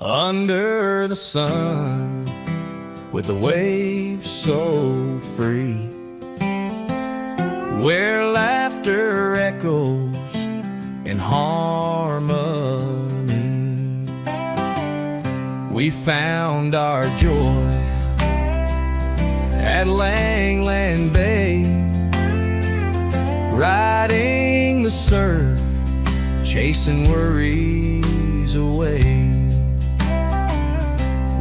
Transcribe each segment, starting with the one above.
Under the sun, with the waves so free, where laughter echoes in harmony, we found our joy at Langland Bay, riding the surf, chasing worries away.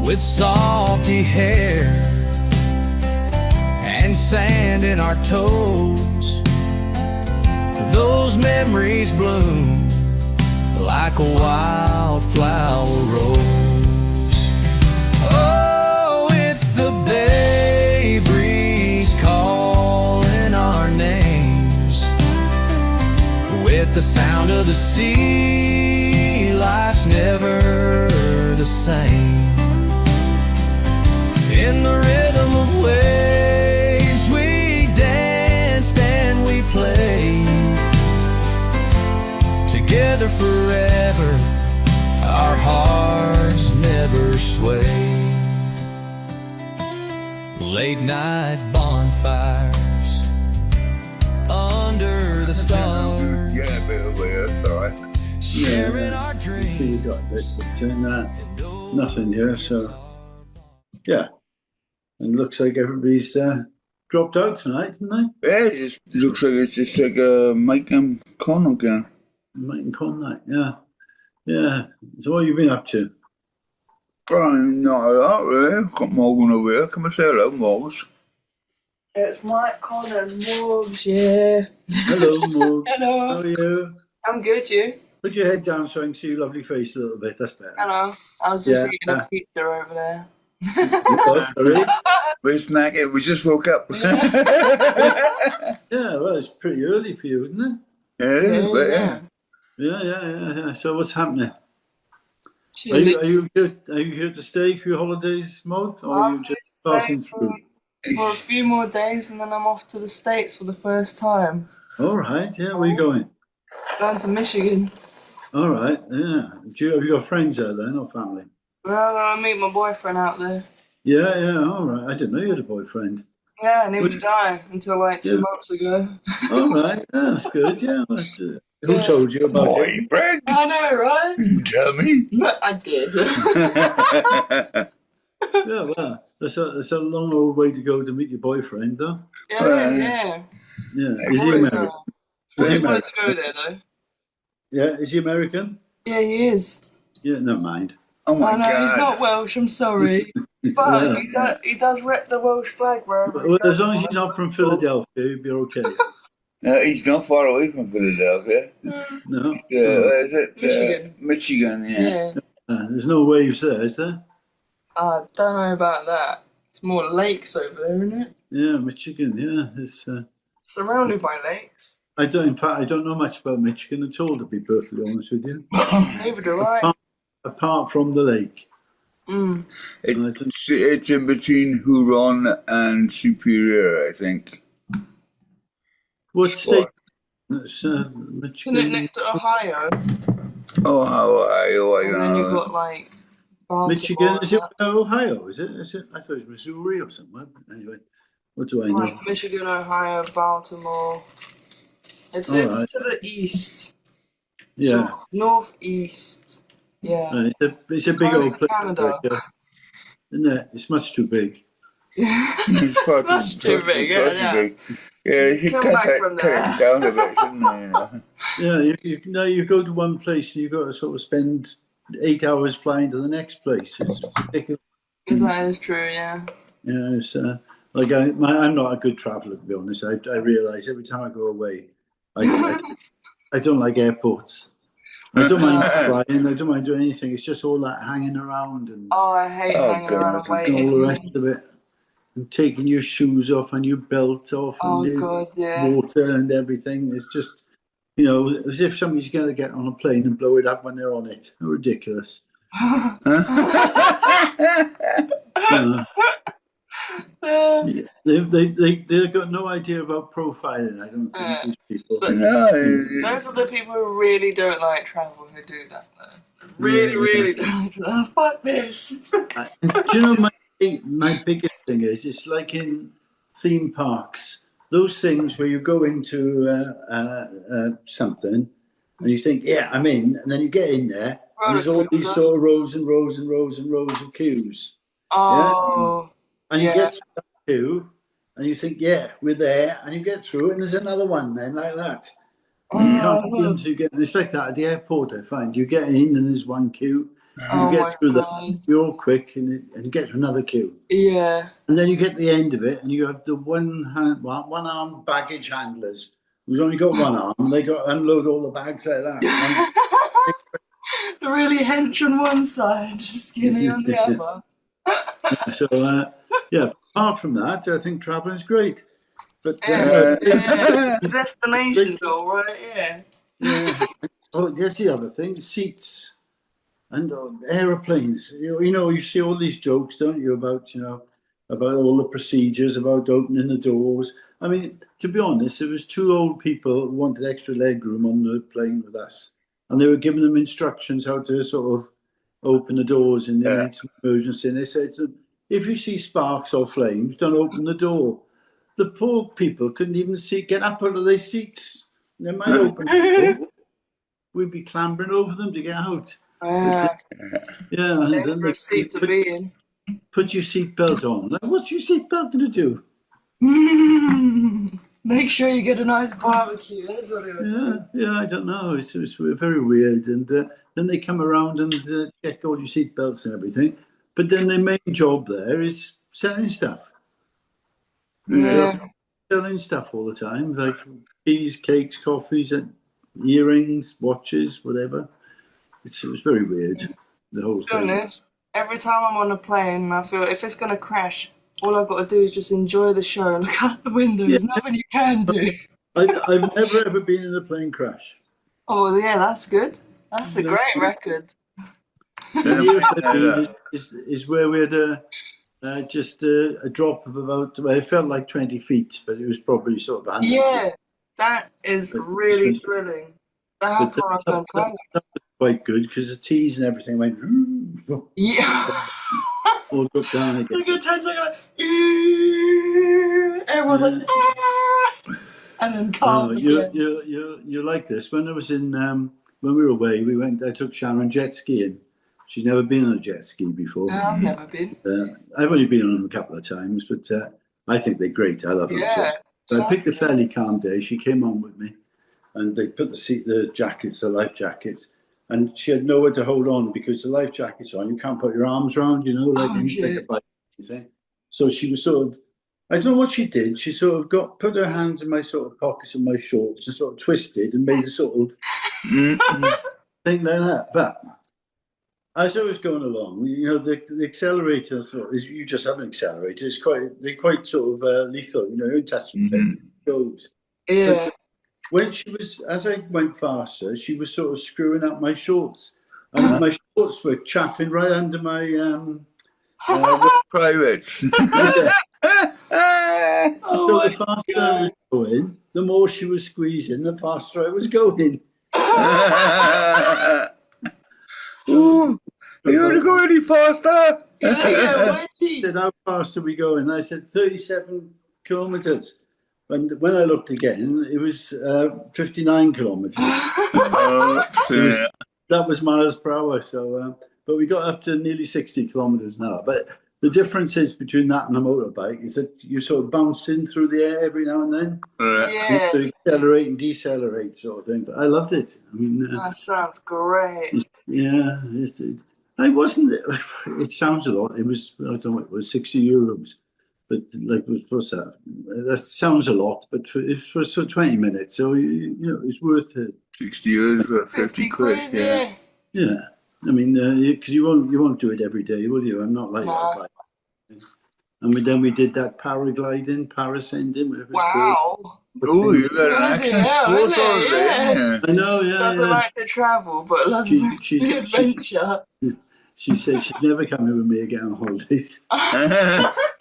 With salty hair and sand in our toes, those memories bloom like a wildflower rose. Oh, it's the bay breeze calling our names. With the sound of the sea, life's never the same. In the rhythm of waves, we danced and we played together forever, our hearts never swayed. Late night bonfires under the stars, Yeah, a bit of weird, alright. sharing our See, you dreams. got this, but nothing here, so yeah. And looks like everybody's dropped out tonight, haven't Yeah, it just looks like it's just like a Mike and Con again. they? Mike and Con night, yeah. Yeah. So what have you been up to? Not a lot, really. Got Morgan over here. Come and say hello, Morgz. It's Mike, Con and Morgz, yeah. Hello, Morgz. Hello. How are you? I'm good, you? Put your head down so I can see your lovely face a little bit. That's better. Hello. I was just Yeah. eating a pizza over there. Oh, sorry. We're snacking. We just woke up. Yeah, well, it's pretty early for you, isn't it? Yeah, it is, but yeah. Yeah. So what's happening? Are Chilling. you here to stay for your holidays, Morgz, or are I'm you just passing through? for a few more days and then I'm off to the States for the first time. All right, yeah. Where are you going? Going to Michigan. All right, yeah. Have you got friends there then, or family? Well, I'll meet my boyfriend out there. Yeah. All right. I didn't know you had a boyfriend. Yeah, and he would die until like 2 Yeah. months ago. All right, yeah, that's good. Yeah. Who told you about it? Boyfriend? I know, right? You dummy. I did. Yeah, well, that's a long old way to go to meet your boyfriend, though. Yeah. Yeah. Is he Always, American? I just wanted to go there though. Yeah. Is he American? Yeah, he is. Yeah. Never mind. Oh my I know, god. he's not Welsh, I'm sorry. But he does rep the Welsh flag wherever he Well, goes. as long as he's not from Philadelphia, you'll be okay. No, he's not far away from Philadelphia. No. Where is it? Michigan. Michigan, yeah. Yeah. There's no waves there, is there? I don't know about that. It's more lakes over there, isn't it? Yeah, Michigan. Yeah. It's. Surrounded by lakes. In fact, I don't know much about Michigan at all, to be perfectly honest with you. Neither do I. Apart from the lake. Mm. It's in between Huron and Superior, I think. What state? It's, Isn't Michigan. it next to Ohio? Oh, Ohio, I And don't then you've know. got like Baltimore. Michigan, is it and that. Ohio? Is it? I thought it was Missouri or somewhere. Anyway, what do I know? Like Michigan, Ohio, Baltimore. It's All right. to the east. Yeah, So northeast. Yeah. it's a big Close old to place, Canada. isn't it? It's much too big. It's far That's too big, yeah. big. Yeah, you should Come cut back it from there. down a bit, shouldn't they? You know? Yeah, you go to one place and you've got to sort of spend 8 hours flying to the next place. It's ridiculous. That is true, yeah. Yeah, it's like I'm not a good traveller, to be honest. I realise every time I go away, I don't like airports. I don't mind flying. I don't mind doing anything. It's just all that hanging around and Oh, I hate Oh, hanging God. around and all waiting. the rest of it. And taking your shoes off and your belt off Oh, and your God, yeah. water and everything. It's just, you know, as if somebody's going to get on a plane and blow it up when they're on it. How ridiculous. They've got no idea about profiling, I don't think, these people. No, Those are the people who really don't like travel who do that, though. really don't. Fuck this. Do you know my biggest thing is it's like in theme parks, those things where you go into something and you think, yeah, I'm in, and then you get in there and there's all these sort of rows and rows and rows and rows of queues. Oh, And you get through that queue and you think, yeah, we're there, and you get through and there's another one then like that. And you can't see until you get. It's like that at the airport. I find you get in and there's one queue. You get through that. You're all quick, and you get to another queue. Yeah. And then you get to the end of it, and you have the one-arm baggage handlers who's only got one arm, and they got to unload all the bags like that. The really hench on one side, skinny on the other. So apart from that, I think traveling is great. But destination's all right, yeah. Oh, there's the other thing: seats and aeroplanes. You see all these jokes, don't you, about all the procedures, about opening the doors. I mean, to be honest, there was two old people who wanted extra leg room on the plane with us, and they were giving them instructions how to sort of open the doors in the emergency. And they said to them, if you see sparks or flames, don't open the door. The poor people couldn't even get up out of their seats. They might open the door. We'd be clambering over them to get out. Never a seat to be in. Put your seatbelt on. Like, what's your seatbelt going to do? Make sure you get a nice barbecue. That's what it would do. Yeah, I don't know. It's very weird. And then they come around and check all your seatbelts and everything. But then their main job there is selling stuff. Selling stuff all the time, like teas, cakes, coffees, and earrings, watches, whatever. It was very weird, the whole thing. To be honest, every time I'm on a plane, I feel if it's going to crash, all I've got to do is just enjoy the show and look out the window. There's nothing you can do. I've never ever been in a plane crash. Oh, yeah, that's good. That's a great record. The nearest I've been is where we had just a drop of about, it felt like 20 feet, but it was probably sort of 100 feet. That is really thrilling. That happened when I was going to Thailand. That was quite good because the teas and everything went. All dropped down again. It's like a 10-second. Everyone's like, and then calm again. You like this? When I was in, when we were away, I took Sharon jet skiing. She's never been on a jet ski before. No, I've never been. I've only been on them a couple of times, but I think they're great. I love them. So I picked a fairly calm day. She came on with me, and they put the jackets, the life jackets, and she had nowhere to hold on because the life jacket's on. You can't put your arms around, like a bike. So she was sort of, I don't know what she did. She sort of put her hands in my sort of pockets of my shorts and sort of twisted and made a sort of thing like that. But as I was going along, the accelerator, you just have an accelerator. They're quite sort of lethal. You don't touch them, it goes. Yeah. But when as I went faster, she was sort of screwing up my shorts, and my shorts were chaffing right under my privates. So the faster I was going, the more she was squeezing, the faster I was going. Are you going to go any faster? She said, how fast are we going? I said, 37 kilometres. And when I looked again, it was 59 kilometres. That was miles per hour. So, but we got up to nearly 60 kilometres an hour. But the difference is between that and a motorbike is that you sort of bounce in through the air every now and then. Yeah. You accelerate and decelerate sort of thing. But I loved it. I mean, that sounds great. Yeah. I wasn't. It sounds a lot. It was. I don't know. It was 60 euros, but what's that? That sounds a lot, but it's for 20 minutes, so it's worth it. 60 euros for 50 quid. Yeah. Yeah. I mean, because you won't do it every day, will you? I'm not like that. And then we did that paragliding, parascending, whatever it's called. Wow. Oh, you got an action sports already. I know, yeah. Doesn't like to travel, but loves the adventure. She said she's never coming with me again on holidays.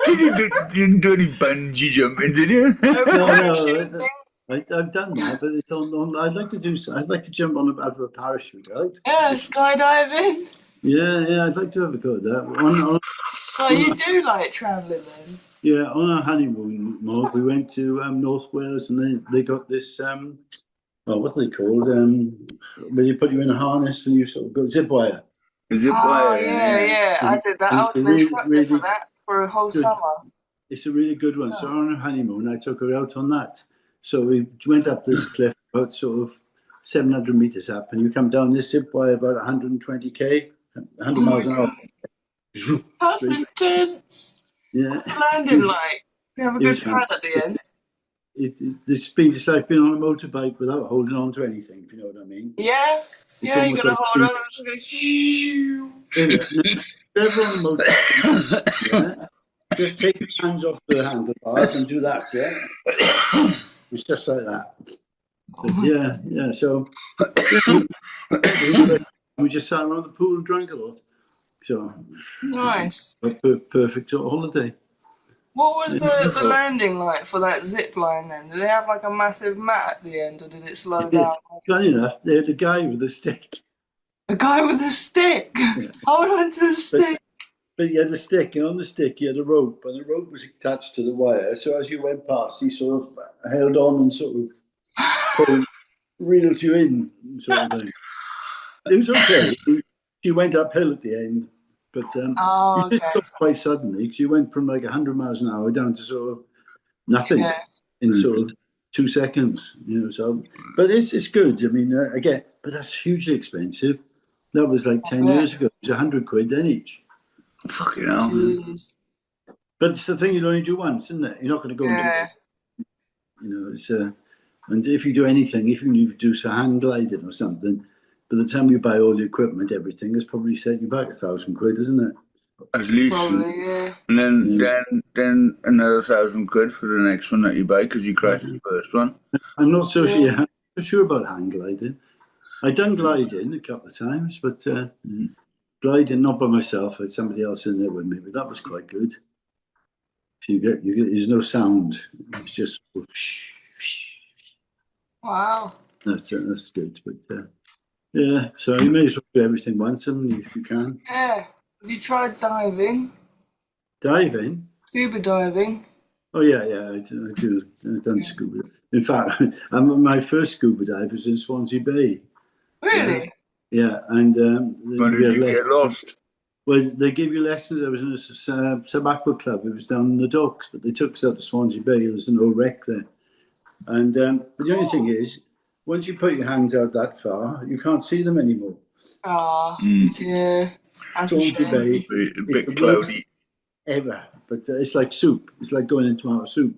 You didn't do any bungee jumping, did you? No. I've done that, but it's on. I'd like to do. I'd like to jump on out of a parachute, right? Yeah, skydiving. Yeah, I'd like to have a go at that. Oh, you do like traveling then? Yeah, on our honeymoon, Mark, we went to North Wales, and they got this what are they called? Where you put you in a harness and you sort of go zip wire. Is it Oh, by? yeah, I did that. And I it's was a an really, instructor for really that for a whole good. summer. It's a really good one. So So, on our honeymoon, I took her out on that. So we went up this cliff about sort of 700 meters up, and you come down this zip wire about 120k, 100 oh my miles an hour. God, that's Straight. intense. Yeah, What's the landing like? You have a it good was time at fantastic. the end. The speed, it's like being on a motorbike without holding on to anything, if you know what I mean. Yeah, It's yeah, you almost gotta like hold on. I'm just going, shoo. never on a motorbike. Yeah? Just take your hands off the handlebars and do that. Yeah, it's just like that. But yeah. So we just sat around the pool and drank a lot. So Nice. a perfect sort of holiday. What was the Wonderful. landing like for that zip line then? Did they have like a massive mat at the end or did it slow It is. down? Funny enough, they had a guy with a stick. A guy with a stick! Hold on to the stick! But he had a stick, and on the stick he had a rope, and the rope was attached to the wire. So as you went past, he sort of held on and sort of reeled you in, sort of thing. It was okay. She went uphill at the end, but Oh, you just okay. stopped quite suddenly because you went from like 100 miles an hour down to sort of nothing Yeah. in sort of 2 seconds. So but it's good. I mean, again, but that's hugely expensive. That was like 10 years ago. It was 100 quid then each. Fucking hell. Jeez. But it's the thing you only do once, isn't it? You're not going to go and do Yeah. it. It's and if you do anything, even if you do some hang gliding or something, by the time you buy all the equipment, everything, it's probably set you back 1,000 quid, isn't it? At least. Probably, yeah. And then another 1,000 quid for the next one that you buy because you crashed the first one. I'm not so sure about hang gliding. I've done gliding a couple of times, but gliding not by myself. I had somebody else in there with me, but that was quite good. You get there's no sound. It's just Wow. that's good. But yeah, so you may as well do everything once, if you can. Yeah. Have you tried diving? Diving. Scuba diving? Oh yeah, I do. I've done scuba. In fact, my first scuba dive was in Swansea Bay. Really? Yeah, and When did you get lost? well, they gave you lessons. I was in a sub-aqua club. It was down in the docks, but they took us out to Swansea Bay. There's an old wreck there. And but the only thing is, once you put your hands out that far, you can't see them anymore. Ah, yeah. That's a Swansea shame. Bay A is bit the worst cloudy. ever, but it's like soup. It's like going into tomato soup.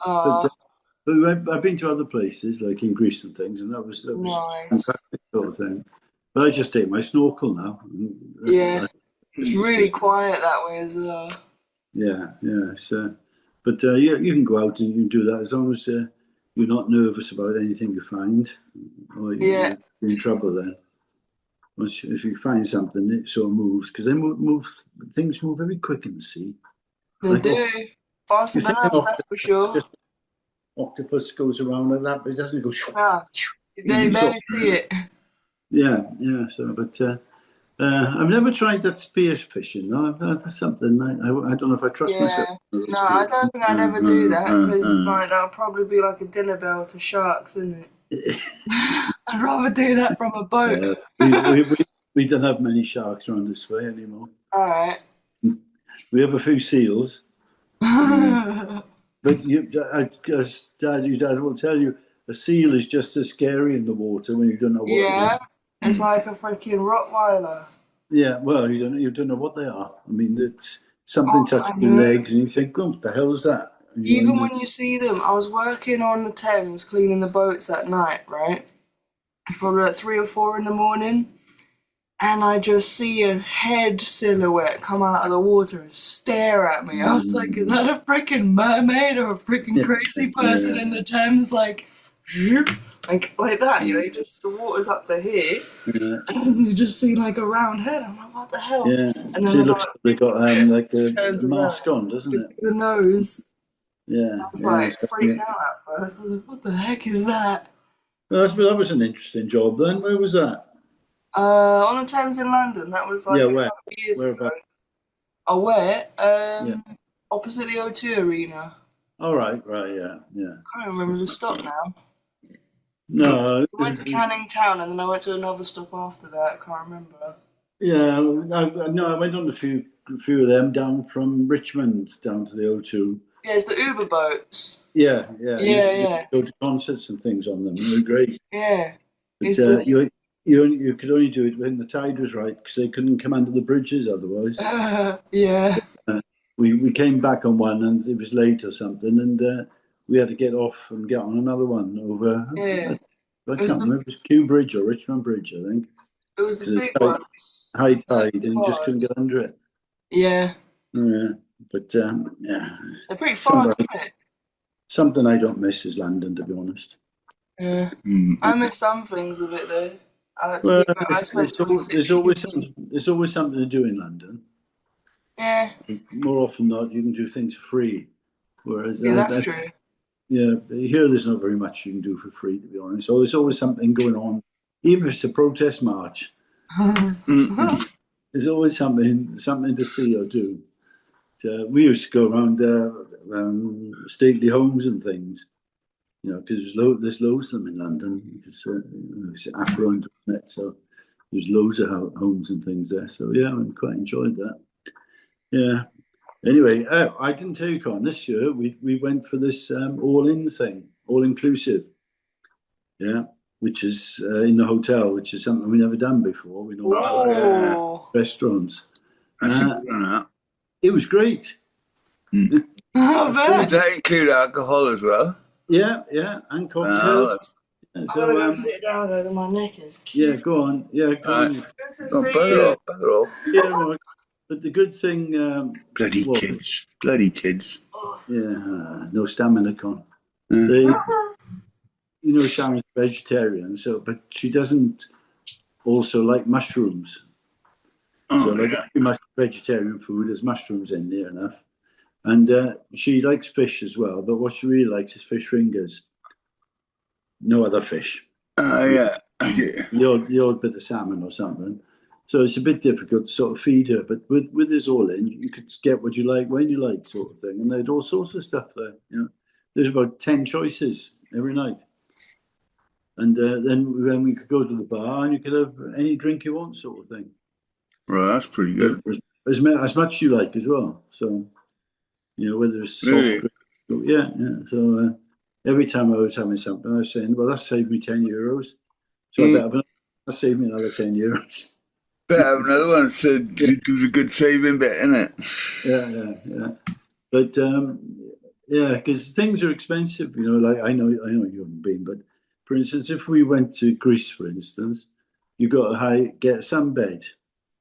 Ah, But I've been to other places, like in Greece and things, and that was nice. fantastic sort of thing. But I just take my snorkel now. Yeah. It's really quiet that way as well. Yeah. So, but you can go out and you can do that as long as you're not nervous about anything you find, or you're in trouble then. If you find something, it sort of moves because they things move very quick in the sea. They Like, do. Faster you than think us, that's for sure. just octopus goes around like that, but it doesn't go. Ah, they barely see it. Yeah. So, but I've never tried that spear fishing. No, that's something I don't know if I trust myself. Yeah. No, I don't think I'd ever do that because like that'll probably be like a dinner bell to sharks, isn't it? I'd rather do that from a boat. We don't have many sharks around this way anymore. All right. We have a few seals, but Dad will tell you, a seal is just as scary in the water when you don't know what. Yeah, it's like a freaking Rottweiler. Yeah, well, you don't know what they are. I mean, it's something touching your legs, and you think, "Oh, what the hell is that?" Even when you see them, I was working on the Thames cleaning the boats at night, right? It's probably like 3 or 4 in the morning, and I just see a head silhouette come out of the water and stare at me. I was like, "Is that a freaking mermaid or a freaking crazy person in the Thames?" Like that, the water's up to here, and you just see like a round head. I'm like, what the hell? Yeah, And then it looks like they got like the turns mask around. on, doesn't it? The nose. Yeah, I was yeah. like So, freaked out at first. I was like, what the heck is that? that was an interesting job then. Where was that? On the Thames in London. That was Yeah, like a where? couple of years Where ago. about? Oh, where? Yeah. Opposite the O2 Arena. All right, right, yeah, yeah. Can't remember the stop now. No, I went to Canning Town and then I went to another stop after that. I can't remember. yeah. No, I went on a few of them down from Richmond down to the O2. Yeah, it's the Uber boats. Yeah, yeah. Yeah, You yeah, go to concerts and things on them. They were great. yeah. But It's the you could only do it when the tide was right because they couldn't come under the bridges otherwise. yeah. We came back on one and it was late or something, and we had to get off and get on another one over. Yeah. I It was can't the remember. It was Kew Bridge or Richmond Bridge, I think. it was the 'Cause big it's ones. high With the tide, and you just couldn't bars. get under it. Yeah. Yeah, but yeah, They're pretty something fast, isn't it? something I don't miss is London, to be honest. Yeah. Mm. I miss some things of it though. To Well, be fair, I spent there's 26 always years. there's always something to do in London. Yeah. More often than not, you can do things for free. Whereas, Yeah, that's true. yeah, here there's not very much you can do for free, to be honest. So there's always something going on, even if it's a protest march. There's always something to see or do. We used to go around stately homes and things, because there's loads of them in London. It's affluent, isn't it? So there's loads of homes and things there. So yeah, I quite enjoyed that. Yeah. Anyway, I didn't tell you, Con, this year we went for this all-in thing, all-inclusive. Yeah, which is in the hotel, which is something we've never done before. We normally Oh. restaurants. That's a good one, that. It was great. Mm. I Does bet. that include alcohol as well? Yeah, and Oh, cocktails. that's- I'm So gonna go sit down though, my neck is yeah, cute. go on. Yeah, go Right. on. Good to Oh, see bugger you. off, bugger off. Yeah, right. But the good thing, Bloody well, kids. Bloody kids. yeah, no stamina, Con. Mm. They, Sharon's vegetarian, but she doesn't also like mushrooms. So Oh, like yeah. too much vegetarian food, there's mushrooms in there enough. And she likes fish as well, but what she really likes is fish fingers. No other fish. Yeah. Okay. The odd bit of salmon or something. So it's a bit difficult to sort of feed her. But with this all in, you could get what you like when you like, sort of thing. And they had all sorts of stuff there. There's about 10 choices every night. And then we could go to the bar and you could have any drink you want, sort of thing. Right, that's pretty good. As much as you like as well. So, whether it's soft Really? drink. Yeah. So every time I was having something, I was saying, well, that saved me €10. So I better that saved me another €10. Better have another one said do the good saving bit, innit? Yeah. But yeah, because things are expensive. Like I know you haven't been, but for instance, if we went to Greece, for instance, you got to get a sunbed,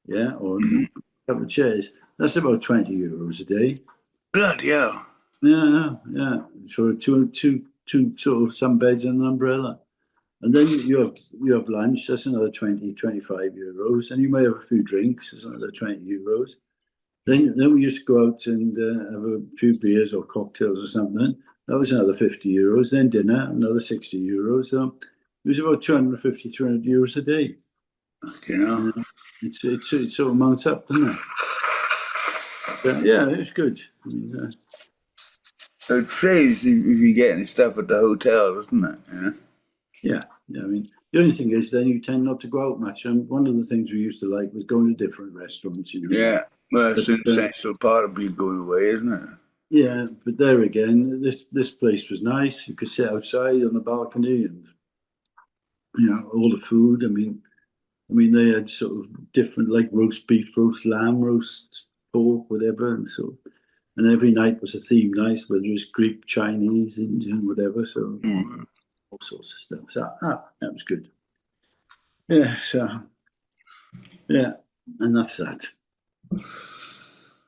yeah, or a couple of chairs. That's about €20 a day. Bloody hell. Yeah. So two sort of sunbeds and an umbrella. And then you have lunch, that's another 20, €25. And you may have a few drinks, that's another €20. Then we used to go out and have a few beers or cocktails or something. That was another €50. Then dinner, another €60. So it was about 250, €300 a day. You know. It sort of mounts up, doesn't it? But, yeah, it's good. I mean, It saves if you're getting stuff at the hotel, doesn't it? yeah. I mean, the only thing is then you tend not to go out much. And one of the things we used to like was going to different restaurants. Yeah. Well, that's an essential part of being going away, isn't it? Yeah, but there again, this place was nice. You could sit outside on the balcony, and all the food. I mean, they had sort of different, like roast beef, roast lamb, roast pork, whatever, and every night was a theme night, whether it was Greek, Chinese, Indian, whatever. So all sorts of stuff. So that was good. Yeah. So yeah, and that's that.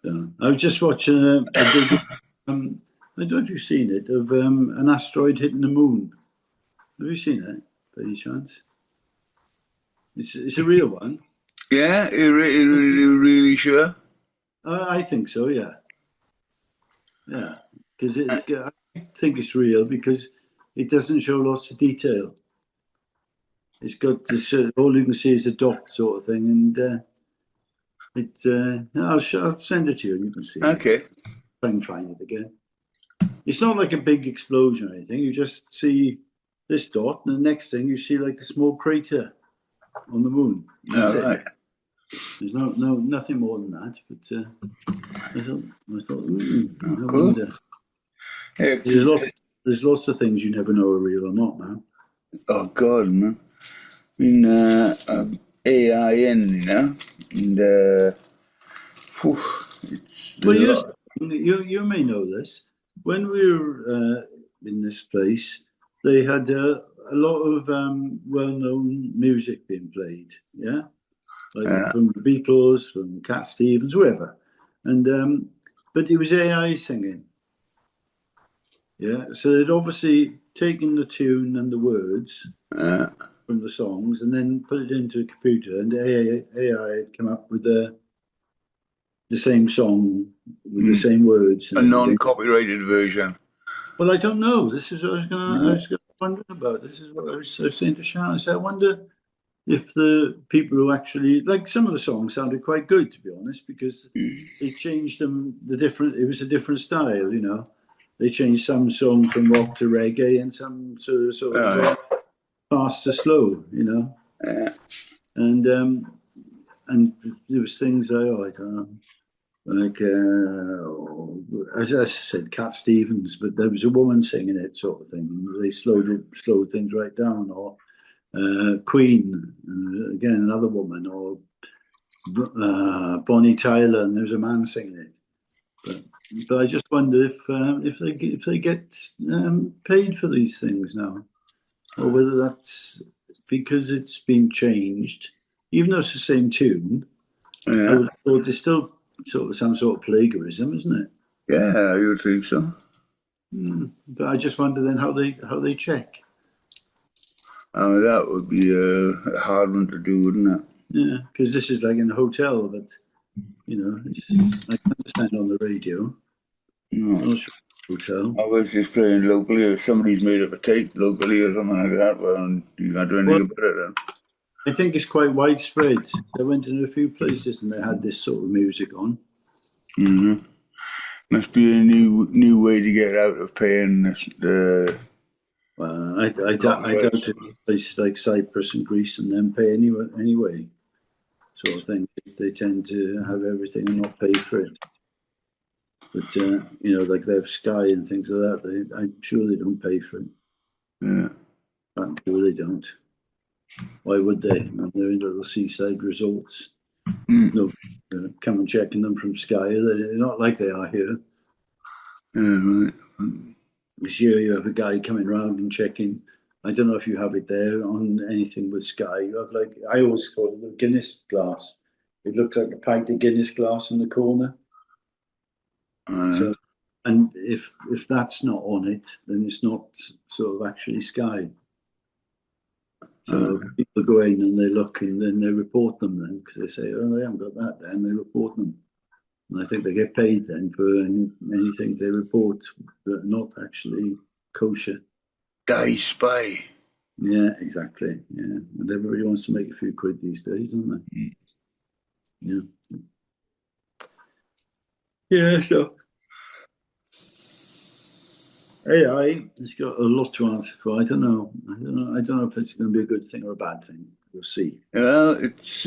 So, I was just watching a big. I don't know if you've seen it, of an asteroid hitting the moon. Have you seen it, by any chance? It's a real one. Yeah, you're really sure? I think so, yeah. Yeah. because I think it's real because it doesn't show lots of detail. It's got this, all you can see is a dot sort of thing, and I'll send it to you and you can see it. Okay. Try and find it again. It's not like a big explosion or anything. You just see this dot, and the next thing you see like a small crater on the moon. That's All it. right. There's nothing more than that. But I thought, I Cool. wonder. Yeah, There's lots of things you never know are real or not now. oh God, man. In AI in, you know, and whew, it's Well, a lot. you may know this. When we were in this place, they had a lot of well-known music being played. Yeah, like from the Beatles, from Cat Stevens, whoever. And but it was AI singing. Yeah, so they'd obviously taken the tune and the words from the songs and then put it into a computer, and AI had come up with the same song with the same words. A And everything. non-copyrighted version. Well, I don't know. This is what I was wondering about. This is what I was saying to Sharon. I said, I wonder if the people who actually like some of the songs sounded quite good, to be honest, because they changed them. It was a different style, you know. They changed some songs from rock to reggae and some sort of fast to slow, you know. And there was things like, I don't know, like as I said, Cat Stevens, but there was a woman singing it, sort of thing. They slowed things right down. Or Queen, again another woman, or Bonnie Tyler, and there's a man singing it. But I just wonder if they get paid for these things now, or whether that's because it's been changed, even though it's the same tune. I would have thought there's still sort of some sort of plagiarism, isn't it? Yeah, I would think so. But I just wonder then how they check. Oh, that would be a hard one to do, wouldn't it? Yeah, because this is like in a hotel, but you know, I can understand on the radio. No. I'm not sure hotel. I was just playing locally, or somebody's made up a tape locally or something like that, well, you can't do anything about it then. I think it's quite widespread. I went in a few places and they had this sort of music on. Must be a new way to get out of paying the. I doubt it. Places like Cyprus and Greece and then pay anyway, sort of thing. They tend to have everything and not pay for it. But you know, like they have Sky and things like that. I'm sure they don't pay for it. Yeah. I'm sure they don't. Why would they? They're in little seaside resorts. No, come and checking them from Sky. They're not like they are here. Yeah, right. This year you have a guy coming around and checking. I don't know if you have it there on anything with Sky. You have like, I always call it a Guinness glass. It looks like a pint of Guinness glass in the corner. So, and if that's not on it, then it's not sort of actually Sky. So people go in and they look and then they report them then because they say, oh, they haven't got that there, and they report them. And I think they get paid then for anything they report that are not actually kosher. Guy spy. Yeah, exactly. Yeah, and everybody wants to make a few quid these days, don't they? Yeah. Yeah, so AI has got a lot to answer for. I don't know if it's going to be a good thing or a bad thing. We'll see. Well, it's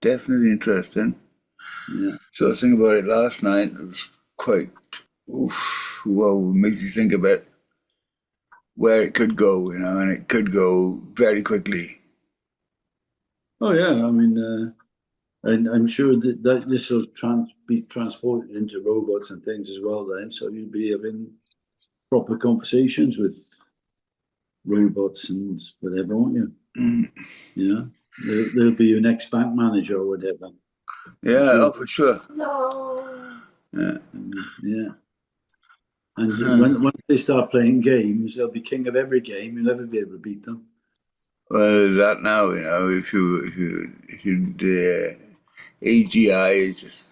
definitely interesting. Yeah. So I was thinking about it last night. It was quite, it makes you think about where it could go, you know, and it could go very quickly. Oh yeah, I mean, and I'm sure that this will be transported into robots and things as well. Then, so you'll be having proper conversations with robots and whatever, won't you? You know, they'll be your next bank manager or whatever. Yeah, for sure. No. Yeah. Yeah. And once they start playing games, they'll be king of every game. You'll never be able to beat them. Well, that now, you know, if the AGI is just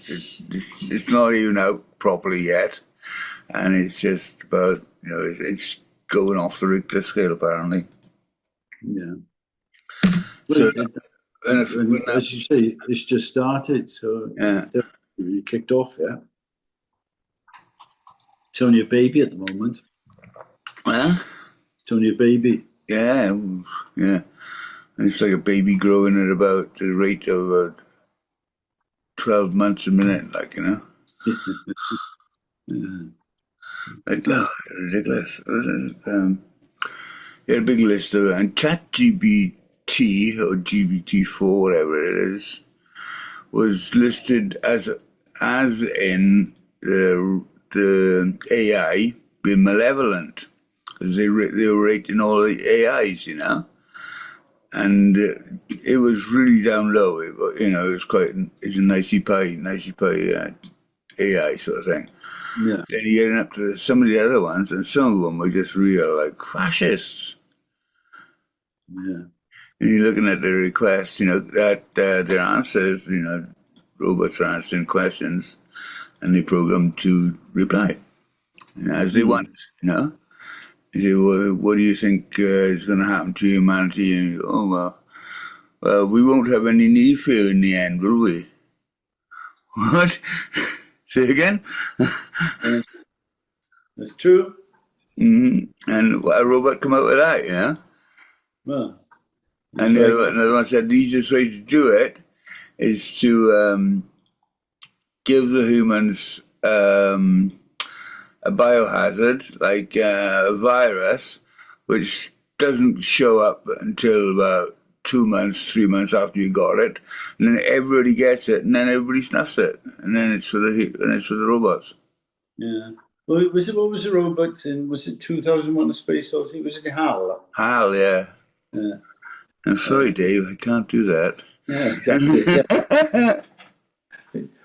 it's not even out properly yet, and it's just about it's going off the Richter scale apparently. Yeah. So, Well, and if, when that, as you say, it's just started, so yeah, you kicked off, yeah. It's only a baby at the moment. well, It's only a baby. yeah, yeah. And it's like a baby growing at about the rate of 12 months a minute, like Yeah. like, ridiculous. He had a big list of and ChatGPT or GPT-4, whatever it is, was listed as in the AI being malevolent because they were rating all the AIs, and it was really down low. It was it's a nicey pie AI sort of thing. Yeah. Then you get up to some of the other ones, and some of them were just real like fascists. Yeah. And you're looking at the requests, that their answers, robots are answering questions, and they program to reply as they want, You say, well, what do you think is going to happen to humanity? And you go, oh, well, we won't have any need for you in the end, will we? What? Say it again? That's true. And a robot come out with that, Well, And another one said the easiest way to do it is to give the humans a biohazard, like a virus, which doesn't show up until about 2 months, 3 months after you got it, and then everybody gets it, and then everybody snuffs it, and then it's for the robots. yeah. Well, what was the robot in? Was it 2001: A Space Odyssey? Was it HAL? HAL, yeah. Yeah. I'm sorry, Dave, I can't do that. Yeah, exactly. Yeah.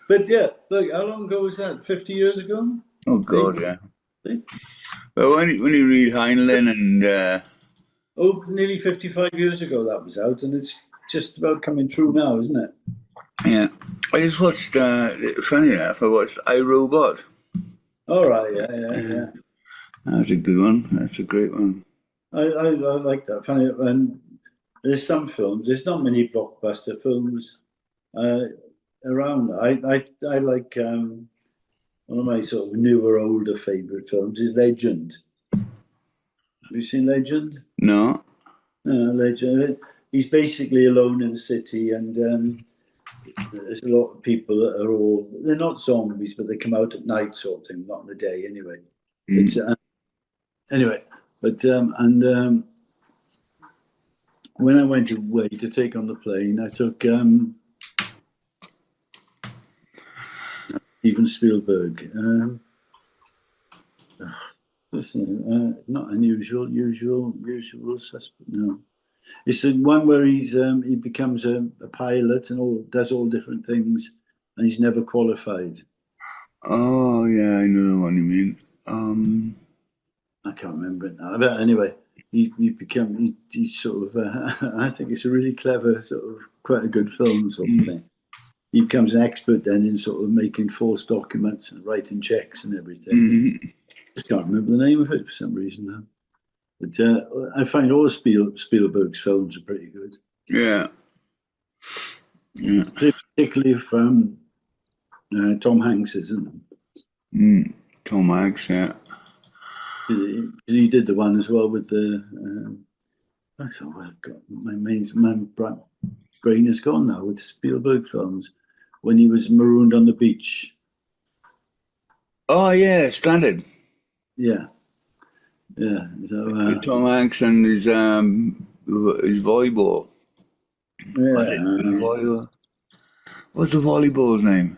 But yeah, look, how long ago was that? 50 years ago? Oh God, yeah. See? Well, when you read Heinlein and Nearly 55 years ago that was out, and it's just about coming true now, isn't it? yeah, I just watched. Funny enough, I watched iRobot. All right, yeah. That's a good one. That's a great one. I like that. Funny, and there's some films. There's not many blockbuster films around. I like one of my sort of newer, older favorite films is Legend. Have you seen Legend? No. Legend. He's basically alone in the city, and there's a lot of people that they're not zombies, but they come out at night, sort of thing, not in the day, anyway. It's, anyway, but when I went away to take on the plane, I took Steven Spielberg. Not unusual, usual suspect. No, it's the one where he becomes a pilot and does all different things, and he's never qualified. Oh yeah, I know the one you mean. I can't remember it now. But anyway, he sort of. I think it's a really clever sort of quite a good film sort of thing. He becomes an expert then in sort of making false documents and writing checks and everything. Just can't remember the name of it for some reason now. But I find all Spielberg's films are pretty good. Yeah. Particularly from Tom Hanks, isn't it? Tom Hanks, yeah. He did the one as well with the. I've got my brain is gone now with Spielberg films. When he was marooned on the beach. Oh yeah, Stranded. Yeah. So Tom Hanks and his volleyball. yeah. What's the volleyball's name?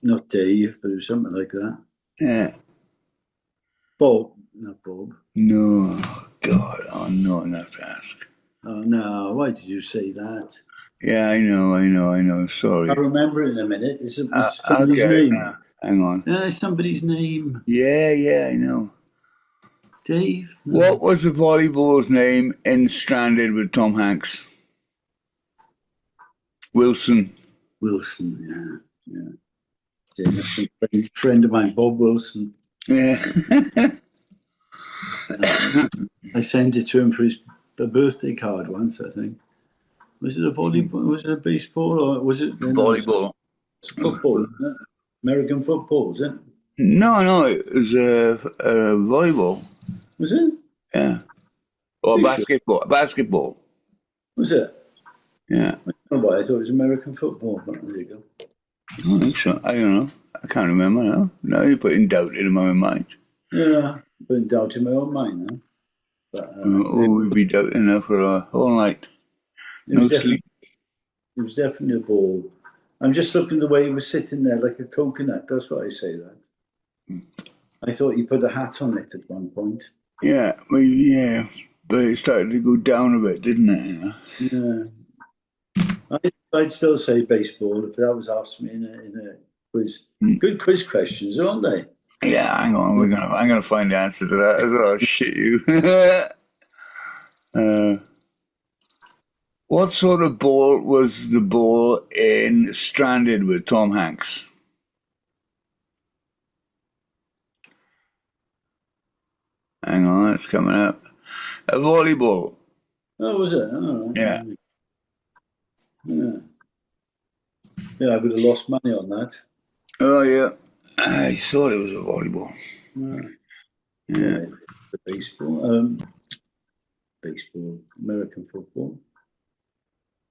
Not Dave, but it was something like that. Yeah. Bob, not Bob. No, God, oh no, I'm gonna have to ask. Oh no! Why did you say that? Yeah, I know. Sorry. I'll remember it in a minute. It's somebody's name. Hang on. It's somebody's name. Yeah, I know. Dave. No. What was the volleyball's name in Stranded with Tom Hanks? Wilson. Wilson, yeah. That's a friend of mine, Bob Wilson. Yeah. I sent it to him for his birthday card once, I think. Was it a volleyball? Was it a baseball? Or was it Volleyball. It's football, isn't it? American football, is it? No, it was volleyball. Was it? Yeah. Or You basketball. Basketball. Was it? Yeah. I don't know why I thought it was American football, but there you go. I don't think so. I don't know. I can't remember now. Now you're putting doubt in my mind. Yeah, been doubting my own mind now. But We'd be doubting her for a whole night. No sleep. it was definitely a ball. I'm just looking the way he was sitting there like a coconut. That's why I say that. I thought he put a hat on it at one point. Yeah, well, yeah. But it started to go down a bit, didn't it? Yeah. I'd still say baseball if that was asked me in a quiz. Good quiz questions, aren't they? Yeah, hang on. I'm gonna find the answer to that as well. Shit you. What sort of ball was the ball in Stranded with Tom Hanks? Hang on, it's coming up. A volleyball. Oh, was it? Oh, Yeah. Yeah. Yeah, I would have lost money on that. Oh, yeah. I thought it was a volleyball. Yeah. The baseball. Baseball. American football.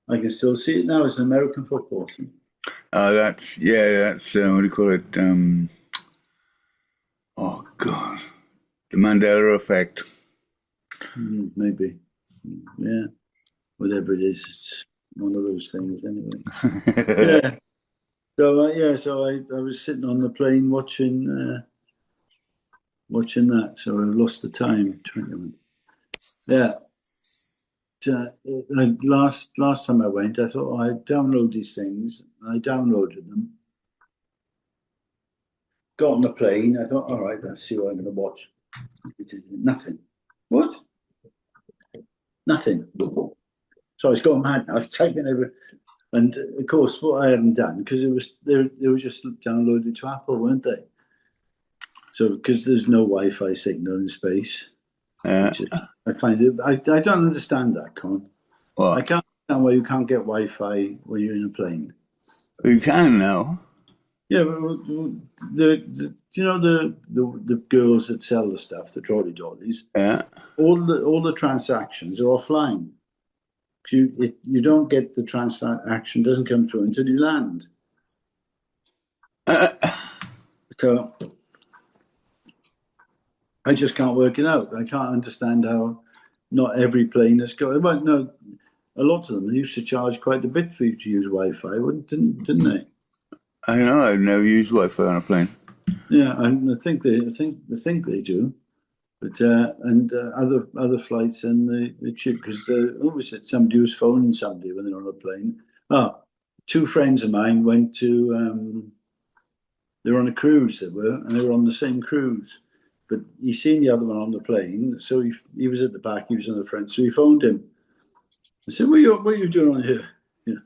I can still see it now as an American football thing. That's what do you call it? Oh, God. The Mandela effect. Maybe. Yeah. Whatever it is, it's one of those things anyway. Yeah. So I was sitting on the plane watching that. So I lost the time. 20 minutes. Yeah. Last time I went, I thought I'd download these things. I downloaded them. Got on the plane. I thought, all right, let's see what I'm going to watch. Nothing. What? Nothing. So I was going mad. I was typing over, and of course, what I hadn't done because they were just downloaded to Apple, weren't they? So because there's no Wi-Fi signal in space. I find it. I don't understand that, Con. What? I can't understand why you can't get Wi-Fi when you're in a plane. You can now. Yeah, but the girls that sell the stuff, the trolley dollies. Yeah. All the transactions are offline. You don't get the transaction doesn't come through until you land. So I just can't work it out. I can't understand how not every plane has got. Well, no, a lot of them used to charge quite a bit for you to use Wi-Fi, didn't they? I know. I've never used Wi-Fi on a plane. Yeah, I think they do, but and other flights and the cheap because always somebody was phoning somebody when they're on a plane. Two friends of mine went to. They were on a cruise. They were on the same cruise. But he seen the other one on the plane, so he was at the back. He was on the front, so he phoned him. I said, "What are you doing on here?" Yeah.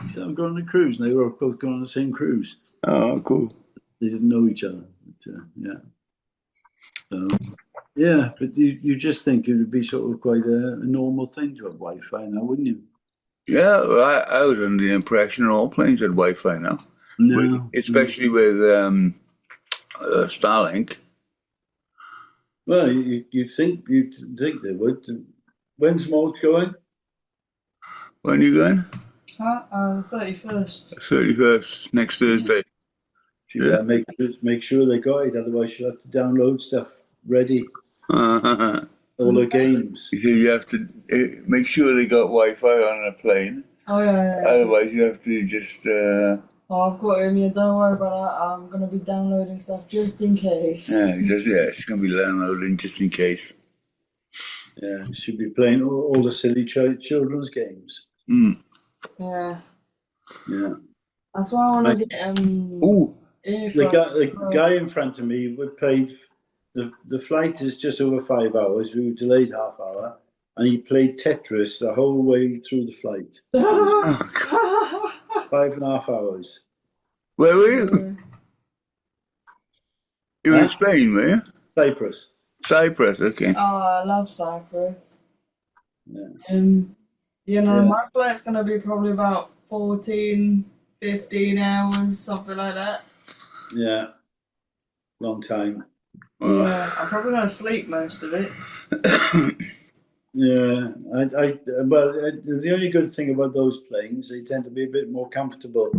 He said, "I'm going on a cruise." And they were both going on the same cruise. Oh, cool. They didn't know each other. But, yeah. So, yeah, but you just think it would be sort of quite a normal thing to have Wi-Fi now, wouldn't you? Yeah, well, I was under the impression all planes had Wi-Fi now. No, especially with Starlink. Well, you'd think they would. When's Morgz going? When are you going? 31st. 31st, next Thursday. She better make sure they got it, otherwise she'll have to download stuff ready. All the games. You have to make sure they got Wi-Fi on a plane. Oh yeah. Otherwise, you have to just. I've got him. Yeah, don't worry about that. I'm gonna be downloading stuff just in case. Yeah, it's gonna be downloading just in case. Yeah, should be playing all the silly children's games. Yeah. Yeah. That's why I want to get The guy in front of me, we paid. The flight is just over 5 hours. We were delayed half hour, and he played Tetris the whole way through the flight. Oh, God. 5.5 hours. Where were you? You were in Spain, were you? Cyprus. Cyprus, okay. Oh, I love Cyprus. Yeah. My flight's gonna be probably about 14, 15 hours, something like that. Yeah. Long time. Yeah, I'm probably gonna sleep most of it. Yeah, the only good thing about those planes, they tend to be a bit more comfortable,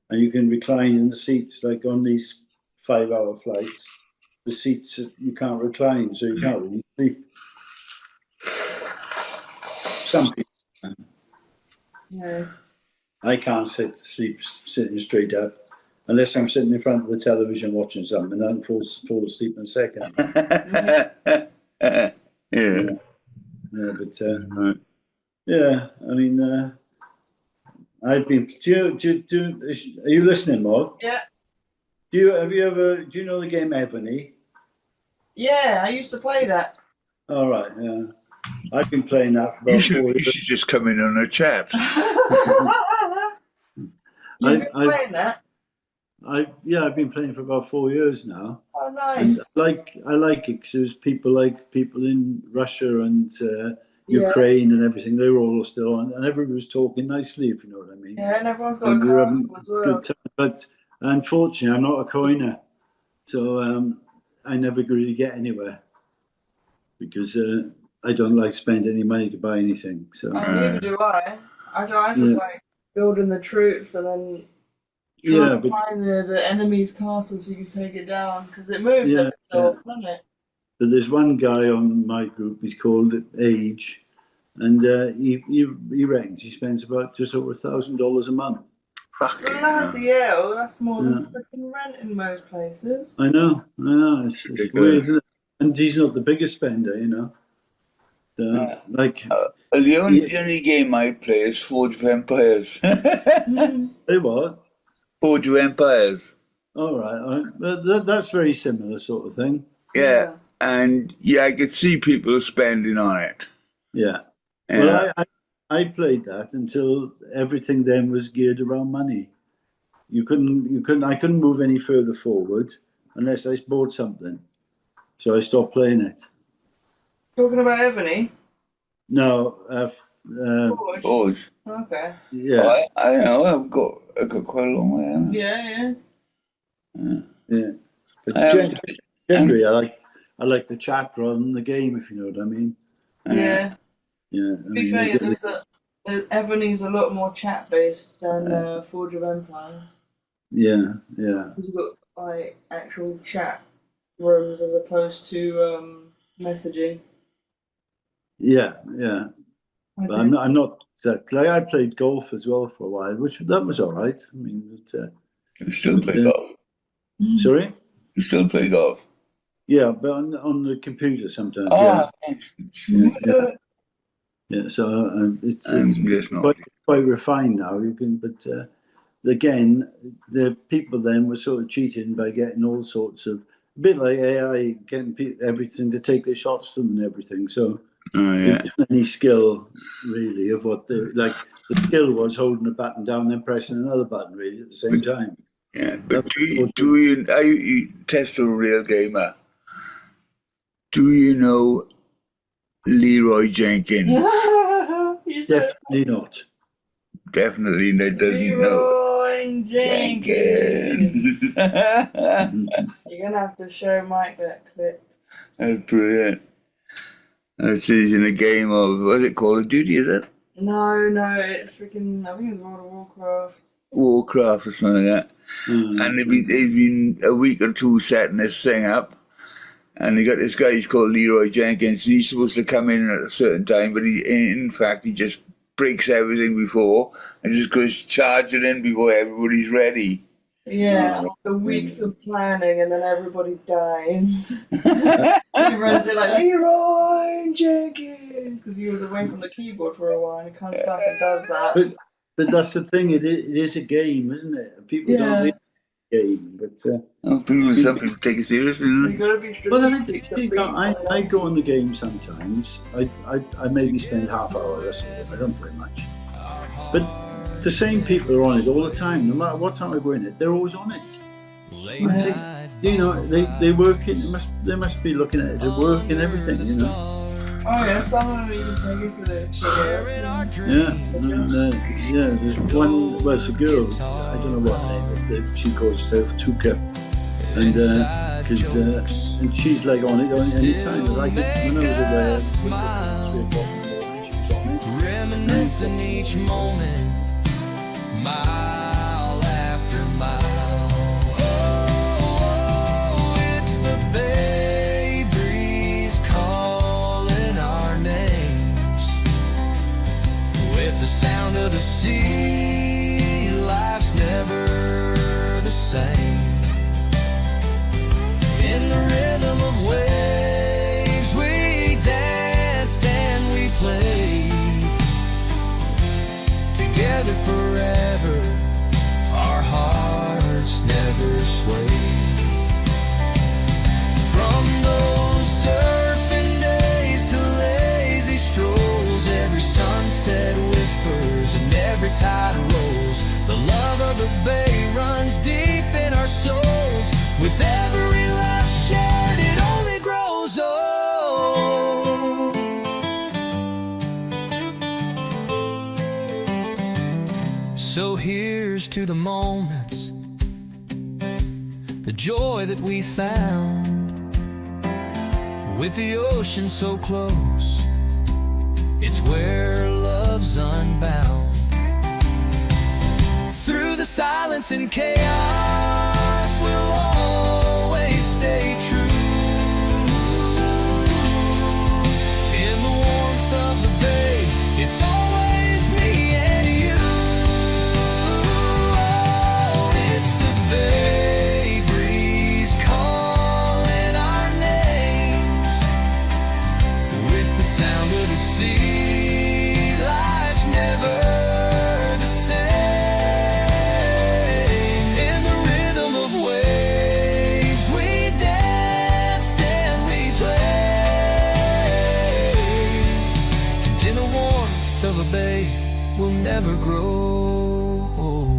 and you can recline in the seats. Like on these 5-hour flights, the seats you can't recline, so you can't really sleep. Some people can. Yeah. I can't sleep sitting straight up unless I'm sitting in front of the television watching something, and I can fall asleep in a second. Yeah. Yeah, but Right. yeah, I mean. I've been. Are you listening, Morg? Yeah. Do you know the game Ebony? Yeah, I used to play that. All right, yeah. I've been playing that for You about should, 4 you years. should just come in on a chat. You've been playing that? I've been playing for about 4 years now. Oh, And nice. I like it because there's people in Russia and Ukraine and everything. They were all still on, and everybody was talking nicely, if you know what I mean. Yeah, and everyone's got And a we were castle having as a well. good time. But unfortunately, I'm not a coiner, so I never really get anywhere because I don't like spending any money to buy anything. So Neither do I. I just like building the troops and then trying to find the enemy's castle so you can take it down because it moves every so often, doesn't it? But there's one guy on my group. He's called Age, and he reckons he spends about just over $1,000 a month. Fucking Bloody hell, that's more than freaking rent in most places. I know. It's weird, isn't it? And he's not the biggest spender, you know. So, the only game I play is Forge of Empires. Say what? Forge of Empires. All right. That's very similar sort of thing. Yeah. And I could see people spending on it. Yeah. Well, I played that until everything then was geared around money. I couldn't move any further forward unless I bought something. So I stopped playing it. Talking about Ebony? No, Forge. Okay. Yeah. I know. I've got quite a long way. Haven't I? Yeah. But generally, I like the chat rather than the game, if you know what I mean. Yeah. Yeah. To be fair, Ebony's a lot more chat based than Forge of Empires. Yeah. You've got like actual chat rooms as opposed to messaging. Yeah. But I'm not exactly. I played golf as well for a while, that was all right. I mean, You still play golf? Sorry? You still play golf? Yeah, but on the computer sometimes. Yeah. So it's quite refined now. You can, but again, the people then were sort of cheating by getting all sorts of a bit like AI, getting everything to take their shots from and everything. So there wasn't any skill really of what the skill was holding a button down, then pressing another button really at the same time. Yeah, but you test a real gamer? Do you know Leroy Jenkins? Definitely not. Definitely that doesn't know. Leroy Jenkins. You're gonna have to show Mike that clip. That's brilliant. That's in a game of, what's it, Call of Duty, is it? No, it's freaking, I think it's World of Warcraft. Warcraft or something like that. And he's been a week or two setting this thing up. And they got this guy, he's called Leroy Jenkins. He's supposed to come in at a certain time, but in fact, he just breaks everything before and just goes charging in before everybody's ready. Yeah, after weeks of planning, and then everybody dies. He runs in like, Leroy Jenkins! Because he was away from the keyboard for a while, and he comes back and does that. But that's the thing, it is a game, isn't it? People don't realize game, but Some people take it serious, You you know. gotta be well, strategic. I go on the game sometimes. I maybe spend half hour. That's all. I don't play much, but the same people are on it all the time. No matter what time I go in it, they're always on it. I think, you know, they work it. They must be looking at it at work and everything, you know. Oh yeah, some of them even take it to the Yeah, there's one. Well, it's a girl. I don't know what her name is. She calls herself Tuka, and she's like on it any time. Like when I was away, 3 o'clock in the morning, she was on it. Reminiscing each moment, mile after mile. Oh, it's the bay breeze calling our names. With the sound of the sea, life's never the same. In the rhythm of waves, we danced and we played together forever. Our hearts never swayed. From those surfing days to lazy strolls, every sunset whispers and every tide rolls. The love of the bay runs deep in our souls. With every laugh shared, it only grows old. So here's to the moments, the joy that we found. With the ocean so close, it's where love's unbound. Through the silence and chaos, we'll always stay true. In the warmth of the bay, it's always me and you. Oh, it's the bay breeze calling our names. With the sound of the sea, life's never the same. In the rhythm of waves, we danced and we played. And in the warmth of a bay, we'll never grow old.